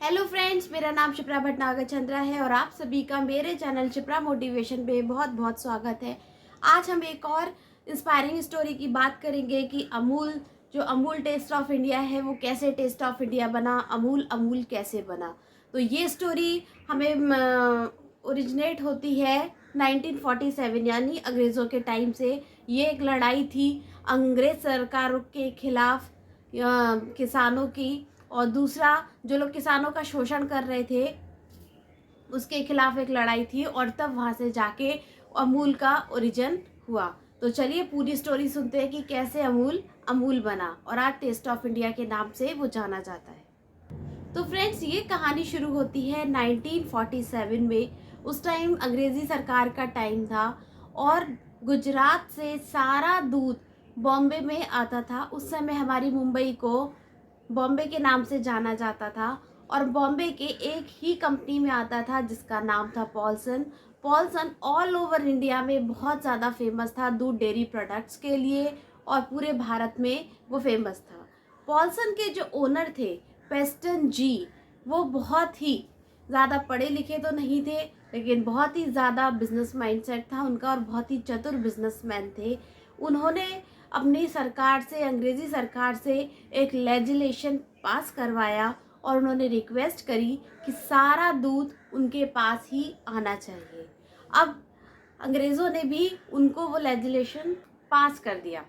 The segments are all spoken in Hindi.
हेलो फ्रेंड्स, मेरा नाम शिप्रा भटनागर चंद्रा है और आप सभी का मेरे चैनल शिप्रा मोटिवेशन पे बहुत बहुत स्वागत है। आज हम एक और इंस्पायरिंग स्टोरी की बात करेंगे कि अमूल टेस्ट ऑफ इंडिया है वो कैसे टेस्ट ऑफ इंडिया बना, अमूल कैसे बना। तो ये स्टोरी हमें ओरिजिनेट होती है 1947 यानी अंग्रेज़ों के टाइम से। ये एक लड़ाई थी अंग्रेज़ सरकार के खिलाफ किसानों की, और दूसरा जो लोग किसानों का शोषण कर रहे थे उसके खिलाफ एक लड़ाई थी, और तब वहाँ से जाके अमूल का ओरिजिन हुआ। तो चलिए पूरी स्टोरी सुनते हैं कि कैसे अमूल बना और आज टेस्ट ऑफ इंडिया के नाम से वो जाना जाता है। तो फ्रेंड्स, ये कहानी शुरू होती है 1947 में। उस टाइम अंग्रेज़ी सरकार का टाइम था और गुजरात से सारा दूध बॉम्बे में आता था। उस समय हमारी मुंबई को बॉम्बे के नाम से जाना जाता था और बॉम्बे के एक ही कंपनी में आता था जिसका नाम था Polson. Polson all over India में बहुत ज़्यादा फेमस था दूध डेयरी प्रोडक्ट्स के लिए, और पूरे भारत में वो फेमस था। पॉल्सन के जो ओनर थे पेस्टन जी, वो बहुत ही ज़्यादा पढ़े लिखे तो नहीं थे, लेकिन बहुत ही ज़्यादा बिजनेस माइंडसेट था उनका और बहुत ही चतुर बिजनेसमैन थे। उन्होंने अपनी सरकार से, अंग्रेज़ी सरकार से एक लेजिस्लेशन पास करवाया और उन्होंने रिक्वेस्ट करी कि सारा दूध उनके पास ही आना चाहिए। अब अंग्रेज़ों ने भी उनको वो लेजिस्लेशन पास कर दिया।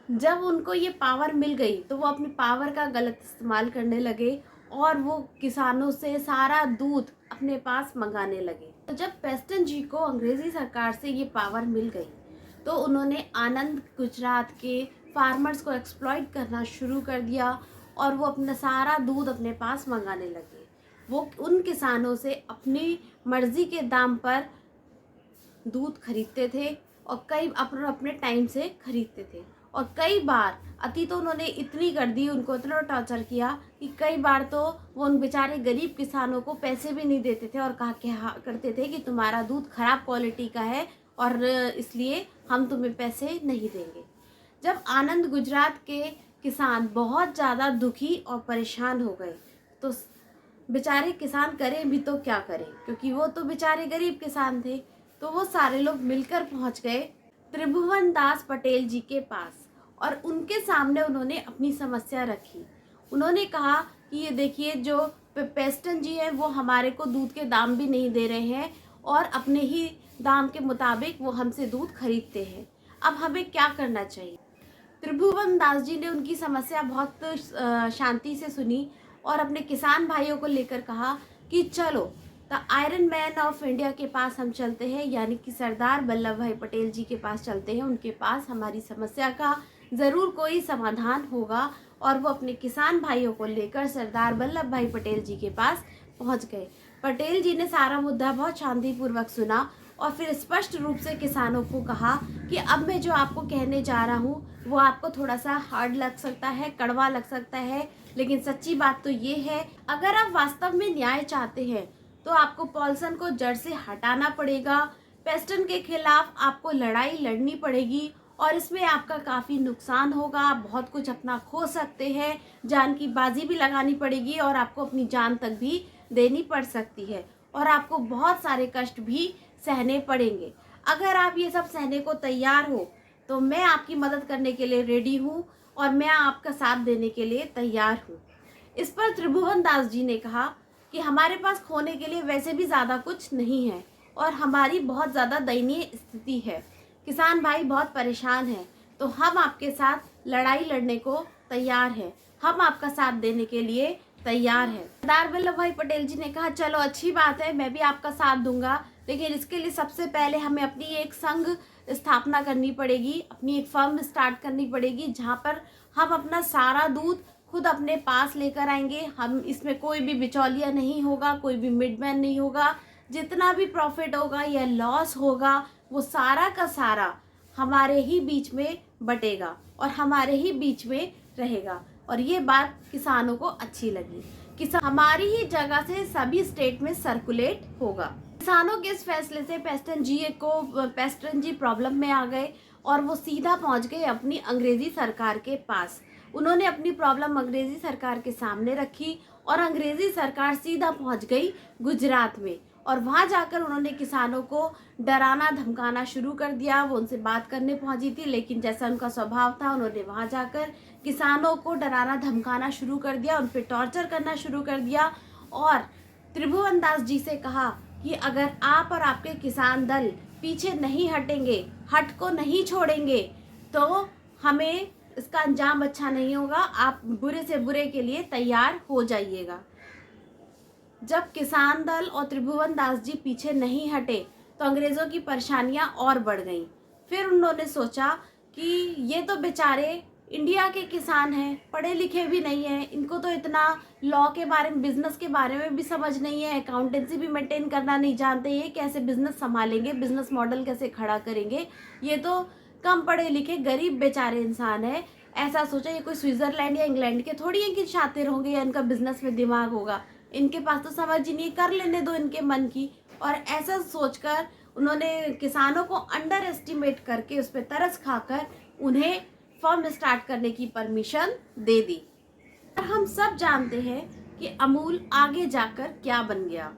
जब उनको ये पावर मिल गई तो वो अपनी पावर का गलत इस्तेमाल करने लगे और वो किसानों से सारा दूध अपने पास मंगाने लगे। तो जब पेस्टन जी को अंग्रेज़ी सरकार से ये पावर मिल गई तो उन्होंने आनंद गुजरात के फार्मर्स को एक्सप्लॉइट करना शुरू कर दिया और वो अपना सारा दूध अपने पास मंगाने लगे। वो उन किसानों से अपनी मर्ज़ी के दाम पर दूध खरीदते थे और कई अपने टाइम से खरीदते थे। और कई बार अति तो उन्होंने इतनी कर दी, उनको इतना टॉर्चर किया कि कई बार तो वो उन बेचारे गरीब किसानों को पैसे भी नहीं देते थे और कहा करते थे कि तुम्हारा दूध ख़राब क्वालिटी का है और इसलिए हम तुम्हें पैसे नहीं देंगे। जब आनंद गुजरात के किसान बहुत ज़्यादा दुखी और परेशान हो गए तो बेचारे किसान करें भी तो क्या करें, क्योंकि वो तो बेचारे गरीब किसान थे। तो वो सारे लोग मिलकर पहुंच गए त्रिभुवन दास पटेल जी के पास और उनके सामने उन्होंने अपनी समस्या रखी। उन्होंने कहा कि ये देखिए, जो पेस्टन जी हैं वो हमारे को दूध के दाम भी नहीं दे रहे हैं और अपने ही दाम के मुताबिक वो हमसे दूध खरीदते हैं। अब हमें क्या करना चाहिए? त्रिभुवन दास जी ने उनकी समस्या बहुत शांति से सुनी और अपने किसान भाइयों को लेकर कहा कि चलो the iron man of India के पास हम चलते हैं, यानी कि सरदार वल्लभ भाई पटेल जी के पास चलते हैं। उनके पास हमारी समस्या का ज़रूर कोई समाधान होगा। और वो अपने किसान भाइयों को लेकर सरदार वल्लभ भाई पटेल जी के पास पहुंच गए। पटेल जी ने सारा मुद्दा बहुत शांतिपूर्वक सुना और फिर स्पष्ट रूप से किसानों को कहा कि अब मैं जो आपको कहने जा रहा हूँ वो आपको थोड़ा सा हार्ड लग सकता है, कड़वा लग सकता है, लेकिन सच्ची बात तो ये है, अगर आप वास्तव में न्याय चाहते हैं तो आपको पॉल्सन को जड़ से हटाना पड़ेगा। पेस्टन के खिलाफ आपको लड़ाई लड़नी पड़ेगी और इसमें आपका काफ़ी नुकसान होगा, आप बहुत कुछ अपना खो सकते हैं, जान की बाजी भी लगानी पड़ेगी और आपको अपनी जान तक भी देनी पड़ सकती है और आपको बहुत सारे कष्ट भी सहने पड़ेंगे। अगर आप ये सब सहने को तैयार हो तो मैं आपकी मदद करने के लिए रेडी हूँ और मैं आपका साथ देने के लिए तैयार हूँ। इस पर त्रिभुवन दास जी ने कहा कि हमारे पास खोने के लिए वैसे भी ज़्यादा कुछ नहीं है और हमारी बहुत ज़्यादा दयनीय स्थिति है, किसान भाई बहुत परेशान हैं, तो हम आपके साथ लड़ाई लड़ने को तैयार हैं, हम आपका साथ देने के लिए तैयार हैं। सरदार वल्लभ भाई पटेल जी ने कहा चलो अच्छी बात है, मैं भी आपका साथ दूंगा, लेकिन इसके लिए सबसे पहले हमें अपनी एक संघ स्थापना करनी पड़ेगी, अपनी एक फर्म स्टार्ट करनी पड़ेगी जहाँ पर हम अपना सारा दूध खुद अपने पास लेकर आएंगे। हम इसमें कोई भी बिचौलिया नहीं होगा, कोई भी मिडमैन नहीं होगा। जितना भी प्रॉफिट होगा या लॉस होगा वो सारा का सारा हमारे ही बीच में बटेगा और हमारे ही बीच में रहेगा। और ये बात किसानों को अच्छी लगी। किसान हमारी ही जगह से सभी स्टेट में सर्कुलेट होगा। किसानों के इस फैसले से पेस्टन जी प्रॉब्लम में आ गए और वो सीधा पहुंच गए अपनी अंग्रेजी सरकार के पास। उन्होंने अपनी प्रॉब्लम अंग्रेजी सरकार के सामने रखी और अंग्रेज़ी सरकार सीधा पहुंच गई गुजरात में और वहां जाकर उन्होंने किसानों को डराना धमकाना शुरू कर दिया। वो उनसे बात करने पहुंची थी, लेकिन जैसा उनका स्वभाव था उन्होंने वहां जाकर किसानों को डराना धमकाना शुरू कर दिया, उन पर टॉर्चर करना शुरू कर दिया और त्रिभुवन दास जी से कहा कि अगर आप और आपके किसान दल पीछे नहीं हटेंगे, हट को नहीं छोड़ेंगे, तो हमें इसका अंजाम अच्छा नहीं होगा, आप बुरे से बुरे के लिए तैयार हो जाइएगा। जब किसान दल और त्रिभुवन दास जी पीछे नहीं हटे तो अंग्रेज़ों की परेशानियां और बढ़ गईं। फिर उन्होंने सोचा कि ये तो बेचारे इंडिया के किसान हैं, पढ़े लिखे भी नहीं हैं, इनको तो इतना लॉ के बारे में, बिजनेस के बारे में भी समझ नहीं है, अकाउंटेंसी भी मेंटेन करना नहीं जानते, ये कैसे बिजनेस संभालेंगे, बिजनेस मॉडल कैसे खड़ा करेंगे, ये तो कम पढ़े लिखे गरीब बेचारे इंसान है। ऐसा सोचा ये कोई स्विट्जरलैंड या इंग्लैंड के थोड़ी है कि शातिर होंगे या इनका बिजनेस में दिमाग होगा, इनके पास तो समझ ही नहीं, कर लेने दो इनके मन की। और ऐसा सोचकर उन्होंने किसानों को अंडर एस्टिमेट करके उस पर तरस खाकर उन्हें फर्म स्टार्ट करने की परमिशन दे दी। और हम सब जानते हैं कि अमूल आगे जाकर क्या बन गया।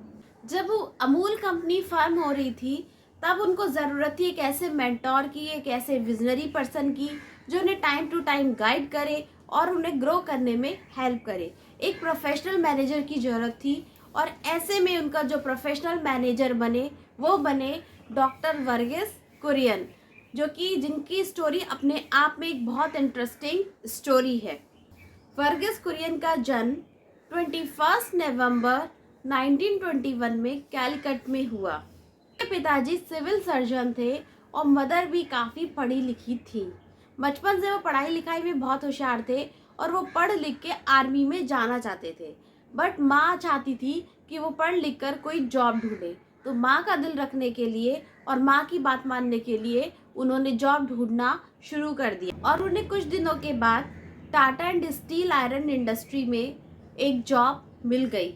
जब वो अमूल कंपनी फर्म हो रही थी तब उनको ज़रूरत थी एक ऐसे मेंटोर की, एक ऐसे विजनरी पर्सन की जो उन्हें टाइम टू टाइम गाइड करे और उन्हें ग्रो करने में हेल्प करे। एक प्रोफेशनल मैनेजर की ज़रूरत थी और ऐसे में उनका जो प्रोफेशनल मैनेजर बने वो बने डॉक्टर वर्गीस कुरियन, जो कि जिनकी स्टोरी अपने आप में एक बहुत इंटरेस्टिंग स्टोरी है। वर्गीस कुरियन का जन्म 21 नवंबर 1921 में कैलकट में हुआ। उनके पिताजी सिविल सर्जन थे और मदर भी काफ़ी पढ़ी लिखी थी। बचपन से वो पढ़ाई लिखाई में बहुत होशियार थे और वो पढ़ लिख के आर्मी में जाना चाहते थे, बट माँ चाहती थी कि वो पढ़ लिख कर कोई जॉब ढूंढे। तो माँ का दिल रखने के लिए और माँ की बात मानने के लिए उन्होंने जॉब ढूंढना शुरू कर दिया और उन्हें कुछ दिनों के बाद Tata and steel iron industry में एक जॉब मिल गई।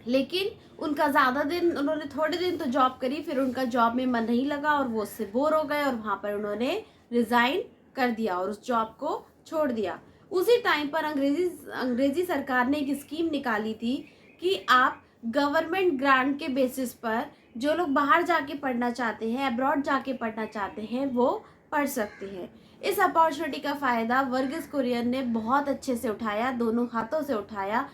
लेकिन उनका ज़्यादा दिन, उन्होंने थोड़े दिन तो जॉब करी, फिर उनका जॉब में मन नहीं लगा और वो उससे बोर हो गए और वहाँ पर उन्होंने रिज़ाइन कर दिया और उस जॉब को छोड़ दिया। उसी टाइम पर अंग्रेज़ी सरकार ने एक स्कीम निकाली थी कि आप गवर्नमेंट ग्रांट के बेसिस पर जो लोग बाहर जाके पढ़ना चाहते हैं, अब्रॉड जाके पढ़ना चाहते हैं, वो पढ़ सकते हैं। इस अपॉर्चुनिटी का फ़ायदा वर्गीस कुरियन ने बहुत अच्छे से उठाया, दोनों हाथों से उठाया।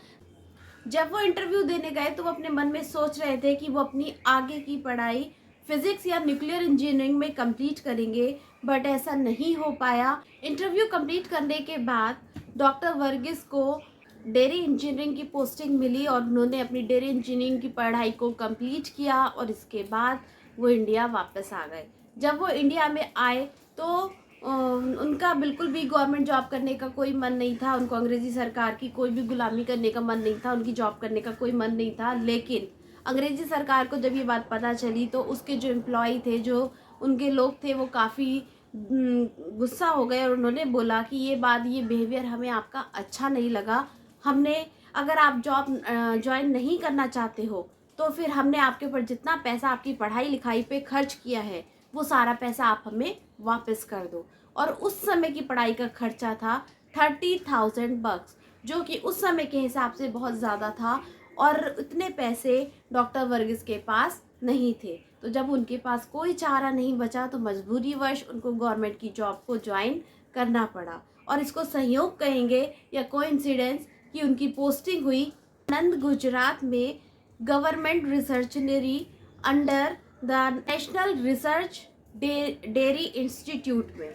जब वो इंटरव्यू देने गए तो वो अपने मन में सोच रहे थे कि वो अपनी आगे की पढ़ाई फिज़िक्स या न्यूक्लियर इंजीनियरिंग में कंप्लीट करेंगे, बट ऐसा नहीं हो पाया। इंटरव्यू कंप्लीट करने के बाद डॉक्टर वर्गीस को डेयरी इंजीनियरिंग की पोस्टिंग मिली और उन्होंने अपनी डेयरी इंजीनियरिंग की पढ़ाई को कंप्लीट किया और इसके बाद वो इंडिया वापस आ गए। जब वो इंडिया में आए तो उनका बिल्कुल भी गवर्नमेंट जॉब करने का कोई मन नहीं था, उनको अंग्रेज़ी सरकार की कोई भी गुलामी करने का मन नहीं था, उनकी जॉब करने का कोई मन नहीं था। लेकिन अंग्रेज़ी सरकार को जब ये बात पता चली तो उसके जो एम्प्लॉय थे, जो उनके लोग थे, वो काफ़ी गुस्सा हो गए और उन्होंने बोला कि ये बिहेवियर हमें आपका अच्छा नहीं लगा। अगर आप जॉब ज्वाइन नहीं करना चाहते हो तो फिर हमने आपके ऊपर जितना पैसा आपकी पढ़ाई लिखाई पे खर्च किया है वो सारा पैसा आप हमें वापस कर दो। और उस समय की पढ़ाई का खर्चा था 30,000 बक्स, जो कि उस समय के हिसाब से बहुत ज़्यादा था और इतने पैसे डॉक्टर वर्गीस के पास नहीं थे। तो जब उनके पास कोई चारा नहीं बचा तो मजबूरीवश उनको गवर्नमेंट की जॉब को ज्वाइन करना पड़ा। और इसको संयोग कहेंगे या कोइंसिडेंस कि उनकी पोस्टिंग हुई आनंद गुजरात में गवर्नमेंट रिसर्चनरी under the national research dairy institute में।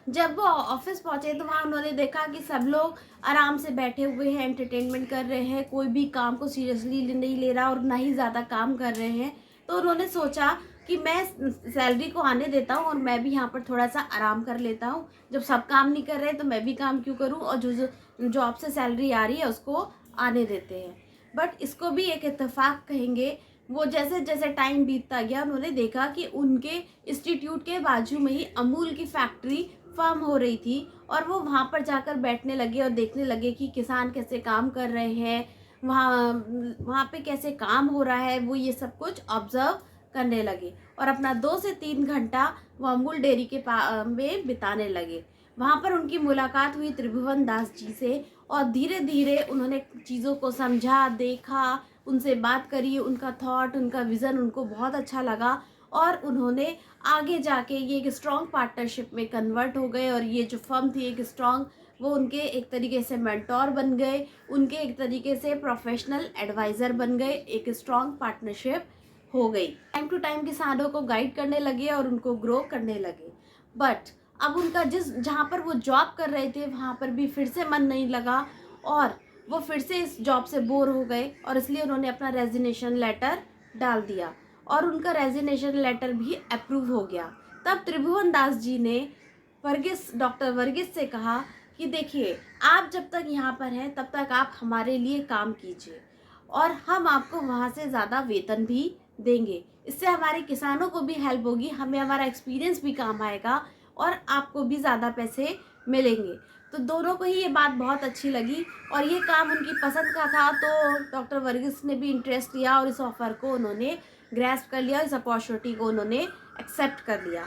जब वो ऑफिस पहुंचे तो वहाँ उन्होंने देखा कि सब लोग आराम से बैठे हुए हैं, एंटरटेनमेंट कर रहे हैं, कोई भी काम को सीरियसली नहीं ले रहा और ना ही ज़्यादा काम कर रहे हैं। तो उन्होंने सोचा कि मैं सैलरी को आने देता हूँ और मैं भी यहाँ पर थोड़ा सा आराम कर लेता हूँ। जब सब काम नहीं कर रहे तो मैं भी काम क्यों करूँ, और जो जॉब से सैलरी आ रही है उसको आने देते हैं। बट इसको भी एक इत्तेफाक कहेंगे, वो जैसे जैसे टाइम बीतता गया उन्होंने देखा कि उनके इंस्टीट्यूट के बाजू में ही अमूल की फैक्ट्री फर्म हो रही थी और वो वहाँ पर जाकर बैठने लगे और देखने लगे कि किसान कैसे काम कर रहे हैं, वहाँ पे कैसे काम हो रहा है, वो ये सब कुछ ऑब्जर्व करने लगे और अपना 2 से 3 घंटा वो अमूल डेयरी के में बिताने लगे। वहाँ पर उनकी मुलाकात हुई त्रिभुवन दास जी से और धीरे धीरे उन्होंने चीज़ों को समझा, देखा, उनसे बात करी, उनका थॉट, उनका विज़न उनको बहुत अच्छा लगा और उन्होंने आगे जाके ये एक स्ट्रॉन्ग पार्टनरशिप में कन्वर्ट हो गए और ये जो फर्म थी एक स्ट्रॉन्ग, वो उनके एक तरीके से मेंटोर बन गए, उनके एक तरीके से प्रोफेशनल एडवाइज़र बन गए, एक स्ट्रॉन्ग पार्टनरशिप हो गई। टाइम टू टाइम किसानों को गाइड करने लगे और उनको ग्रो करने लगे। बट अब उनका जहाँ पर वो जॉब कर रहे थे वहाँ पर भी फिर से मन नहीं लगा और वो फिर से इस जॉब से बोर हो गए और इसलिए उन्होंने अपना रेजिग्नेशन लेटर डाल दिया और उनका रेजिग्नेशन लेटर भी अप्रूव हो गया। तब त्रिभुवन दास जी ने डॉक्टर वर्गीस से कहा कि देखिए, आप जब तक यहाँ पर हैं तब तक आप हमारे लिए काम कीजिए और हम आपको वहाँ से ज़्यादा वेतन भी देंगे। इससे हमारे किसानों को भी हेल्प होगी, हमें हमारा एक्सपीरियंस भी काम आएगा और आपको भी ज़्यादा पैसे मिलेंगे। तो दोनों को ही ये बात बहुत अच्छी लगी और ये काम उनकी पसंद का था, तो डॉक्टर वर्गीस ने भी इंटरेस्ट लिया और इस ऑफ़र को उन्होंने ग्रैस्प कर लिया, इस अपॉर्चुनिटी को उन्होंने एक्सेप्ट कर लिया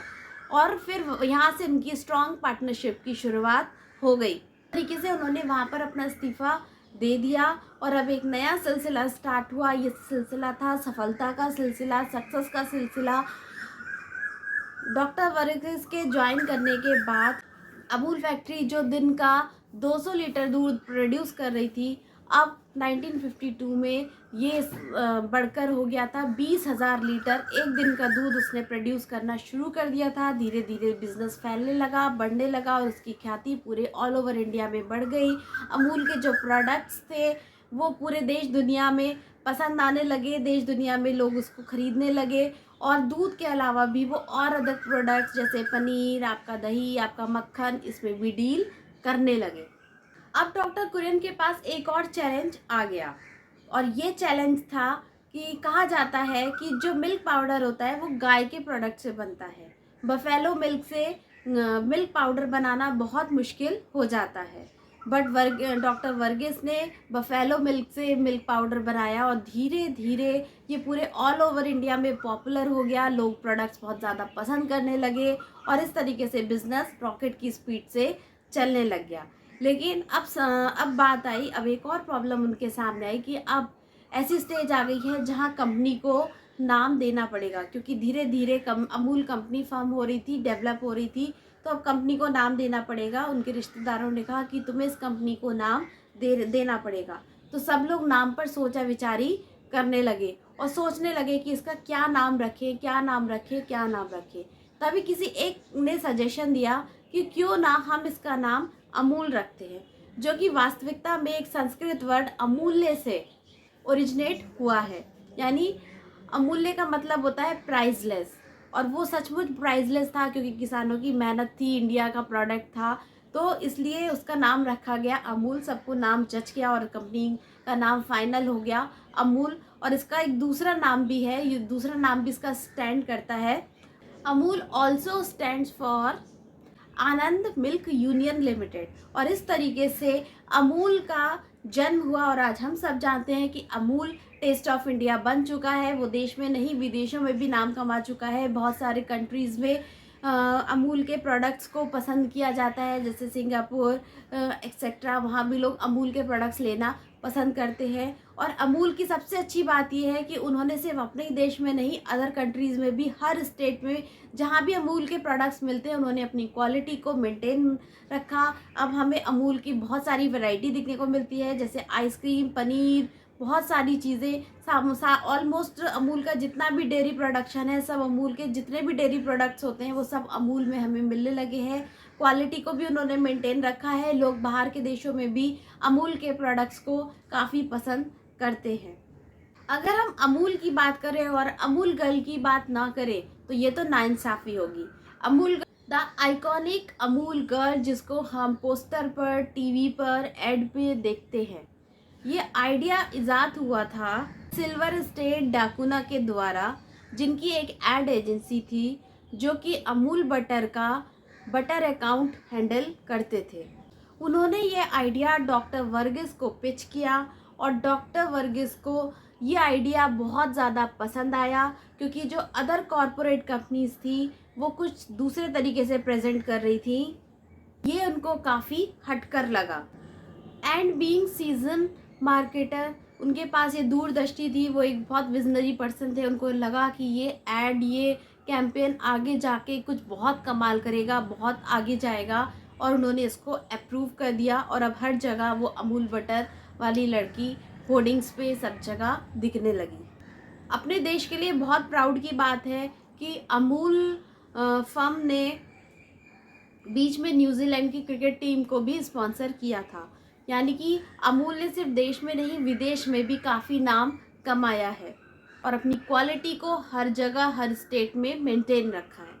और फिर यहाँ से उनकी स्ट्रॉन्ग पार्टनरशिप की शुरुआत हो गई। तरीके से उन्होंने वहाँ पर अपना इस्तीफ़ा दे दिया और अब एक नया सिलसिला स्टार्ट हुआ। ये सिलसिला था सफलता का सिलसिला, सक्सेस का सिलसिला। डॉक्टर वर्गीस के ज्वाइन करने के बाद अमूल फैक्ट्री जो दिन का 200 लीटर दूध प्रोड्यूस कर रही थी, अब 1952 में ये बढ़कर हो गया था 20,000 लीटर एक दिन का दूध उसने प्रोड्यूस करना शुरू कर दिया था। धीरे धीरे बिजनेस फैलने लगा, बढ़ने लगा और उसकी ख्याति पूरे ऑल ओवर इंडिया में बढ़ गई। अमूल के जो प्रोडक्ट्स थे वो पूरे देश दुनिया में पसंद आने लगे, देश दुनिया में लोग उसको ख़रीदने लगे और दूध के अलावा भी वो और अदर प्रोडक्ट्स जैसे पनीर, आपका दही, आपका मक्खन, इसमें भी डील करने लगे। अब डॉक्टर कुरियन के पास एक और चैलेंज आ गया और ये चैलेंज था कि कहा जाता है कि जो मिल्क पाउडर होता है वो गाय के प्रोडक्ट से बनता है। बफेलो मिल्क से मिल्क पाउडर बनाना बहुत मुश्किल हो जाता है, बट डॉक्टर वर्गीस ने बफेलो मिल्क से मिल्क पाउडर बनाया और धीरे धीरे ये पूरे ऑल ओवर इंडिया में पॉपुलर हो गया। लोग प्रोडक्ट्स बहुत ज़्यादा पसंद करने लगे और इस तरीके से बिज़नेस रॉकेट की स्पीड से चलने लग गया। लेकिन अब बात आई, अब एक और प्रॉब्लम उनके सामने आई कि अब ऐसी स्टेज आ गई है जहां कंपनी को नाम देना पड़ेगा, क्योंकि धीरे धीरे अमूल कंपनी फॉर्म हो रही थी, डेवलप हो रही थी, तो अब कंपनी को नाम देना पड़ेगा। उनके रिश्तेदारों ने कहा कि तुम्हें इस कंपनी को नाम देना पड़ेगा। तो सब लोग नाम पर सोचा विचारी करने लगे और सोचने लगे कि इसका क्या नाम रखें, क्या नाम रखें, क्या नाम रखें। तभी किसी एक ने सजेशन दिया कि क्यों ना हम इसका नाम अमूल रखते हैं, जो कि वास्तविकता में एक संस्कृत वर्ड अमूल्य से ओरिजिनेट हुआ है। यानी अमूल्य का मतलब होता है प्राइसलेस, और वो सचमुच प्राइसलेस था क्योंकि किसानों की मेहनत थी, इंडिया का प्रोडक्ट था, तो इसलिए उसका नाम रखा गया अमूल। सबको नाम जच गया और कंपनी का नाम फाइनल हो गया अमूल। और इसका एक दूसरा नाम भी है, ये दूसरा नाम भी इसका स्टैंड करता है। Amul also stands for Anand milk union limited. और इस तरीके से अमूल का जन्म हुआ और आज हम सब जानते हैं कि अमूल टेस्ट ऑफ इंडिया बन चुका है। वो देश में नहीं विदेशों में भी नाम कमा चुका है। बहुत सारे कंट्रीज़ में अमूल के प्रोडक्ट्स को पसंद किया जाता है, जैसे सिंगापुर एक्सेट्रा, वहाँ भी लोग अमूल के प्रोडक्ट्स लेना पसंद करते हैं। और अमूल की सबसे अच्छी बात यह है कि उन्होंने सिर्फ अपने ही देश में नहीं, अदर कंट्रीज़ में भी, हर स्टेट में जहाँ भी अमूल के प्रोडक्ट्स मिलते हैं उन्होंने अपनी क्वालिटी को मेंटेन रखा। अब हमें अमूल की बहुत सारी वैरायटी दिखने को मिलती है, जैसे आइसक्रीम, पनीर, बहुत सारी चीज़ें। ऑलमोस्ट अमूल का जितना भी डेयरी प्रोडक्शन है, सब अमूल के जितने भी डेयरी प्रोडक्ट्स होते हैं वो सब अमूल में हमें मिलने लगे हैं। क्वालिटी को भी उन्होंने मेंटेन रखा है। लोग बाहर के देशों में भी अमूल के प्रोडक्ट्स को काफ़ी पसंद करते हैं। अगर हम अमूल की बात करें और अमूल गर्ल की बात ना करें तो ये तो नाइंसाफ़ी होगी। Amul the iconic Amul girl, जिसको हम पोस्टर पर, टीवी पर, एड पे देखते हैं, ये आइडिया इजाद हुआ था सिल्वर स्टेट डाकुना के द्वारा, जिनकी एक एड एजेंसी थी जो कि अमूल बटर का बटर अकाउंट हैंडल करते थे। उन्होंने ये आइडिया डॉक्टर वर्गीस को पिच किया और डॉक्टर वर्गीस को ये आइडिया बहुत ज़्यादा पसंद आया, क्योंकि जो अदर कॉरपोरेट कंपनीज थी वो कुछ दूसरे तरीके से प्रेजेंट कर रही थी। ये उनको काफ़ी हटकर लगा। एंड बीइंग सीजन मार्केटर, उनके पास ये दूरदृष्टि थी, वो एक बहुत विजनरी पर्सन थे। उनको लगा कि ये कैंपेन आगे जाके कुछ बहुत कमाल करेगा, बहुत आगे जाएगा, और उन्होंने इसको अप्रूव कर दिया। और अब हर जगह वो अमूल बटर वाली लड़की होर्डिंग्स पे सब जगह दिखने लगी। अपने देश के लिए बहुत प्राउड की बात है कि अमूल फर्म ने बीच में न्यूजीलैंड की क्रिकेट टीम को भी स्पॉन्सर किया था। यानी कि अमूल ने सिर्फ देश में नहीं, विदेश में भी काफ़ी नाम कमाया है और अपनी क्वालिटी को हर जगह, हर स्टेट में मेंटेन रखा है।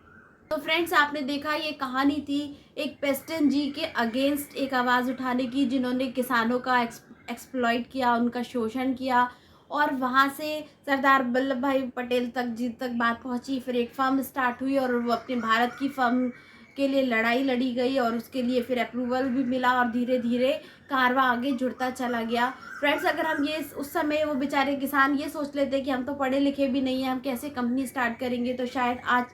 तो फ्रेंड्स, आपने देखा ये कहानी थी एक पेस्टन जी के अगेंस्ट एक आवाज़ उठाने की, जिन्होंने किसानों का एक्सप्लॉइट किया, उनका शोषण किया, और वहाँ से सरदार वल्लभ भाई पटेल तक बात पहुँची। फिर एक फर्म स्टार्ट हुई और वो अपने भारत की फर्म के लिए लड़ाई लड़ी गई और उसके लिए फिर अप्रूवल भी मिला और धीरे धीरे कारवा आगे जुड़ता चला गया। फ्रेंड्स, अगर हम ये उस समय वो बेचारे किसान ये सोच लेते कि हम तो पढ़े लिखे भी नहीं हैं, हम कैसे कंपनी स्टार्ट करेंगे, तो शायद आज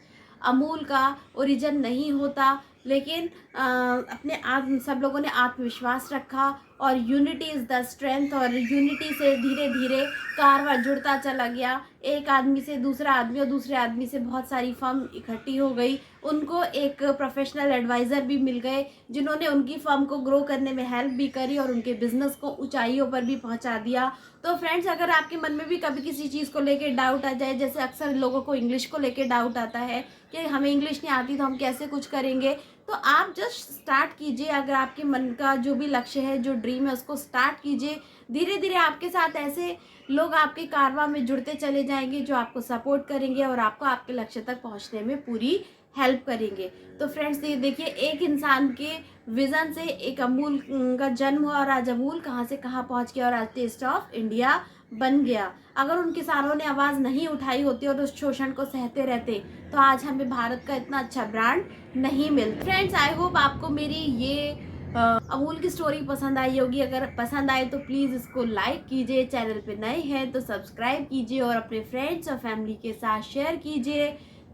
अमूल का ओरिजिन नहीं होता। लेकिन अपने सब लोगों ने आत्मविश्वास रखा और यूनिटी इज़ द स्ट्रेंथ, और यूनिटी से धीरे धीरे कारवा जुड़ता चला गया। एक आदमी से दूसरा आदमी और दूसरे आदमी से बहुत सारी फर्म इकट्ठी हो गई। उनको एक प्रोफेशनल एडवाइज़र भी मिल गए, जिन्होंने उनकी फर्म को ग्रो करने में हेल्प भी करी और उनके बिजनेस को ऊंचाइयों पर भी पहुंचा दिया। तो फ्रेंड्स, अगर आपके मन में भी कभी किसी चीज़ को लेके डाउट आ जाए, जैसे अक्सर लोगों को इंग्लिश को लेके डाउट आता है कि हमें इंग्लिश नहीं आती तो हम कैसे कुछ करेंगे, तो आप जस्ट स्टार्ट कीजिए। अगर आपके मन का जो भी लक्ष्य है, जो ड्रीम है, उसको स्टार्ट कीजिए। धीरे धीरे आपके साथ ऐसे लोग आपके कारवां में जुड़ते चले जाएंगे जो आपको सपोर्ट करेंगे और आपको आपके लक्ष्य तक पहुंचने में पूरी हेल्प करेंगे। तो फ्रेंड्स, ये देखिए, एक इंसान के विज़न से एक अमूल का जन्म हुआ और आज अमूल कहाँ से कहाँ पहुँच गया और आज टेस्ट ऑफ इंडिया बन गया। अगर उन किसानों ने आवाज़ नहीं उठाई होती और उस शोषण को सहते रहते, तो आज हमें भारत का इतना अच्छा ब्रांड नहीं मिलता। फ्रेंड्स, आई होप आपको मेरी ये अमूल की स्टोरी पसंद आई होगी। अगर पसंद आए तो प्लीज़ इसको लाइक कीजिए, चैनल पे नए हैं तो सब्सक्राइब कीजिए और अपने फ्रेंड्स और फैमिली के साथ शेयर कीजिए।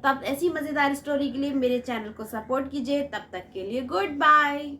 तब ऐसी मज़ेदार स्टोरी के लिए मेरे चैनल को सपोर्ट कीजिए। तब तक के लिए गुड बाय।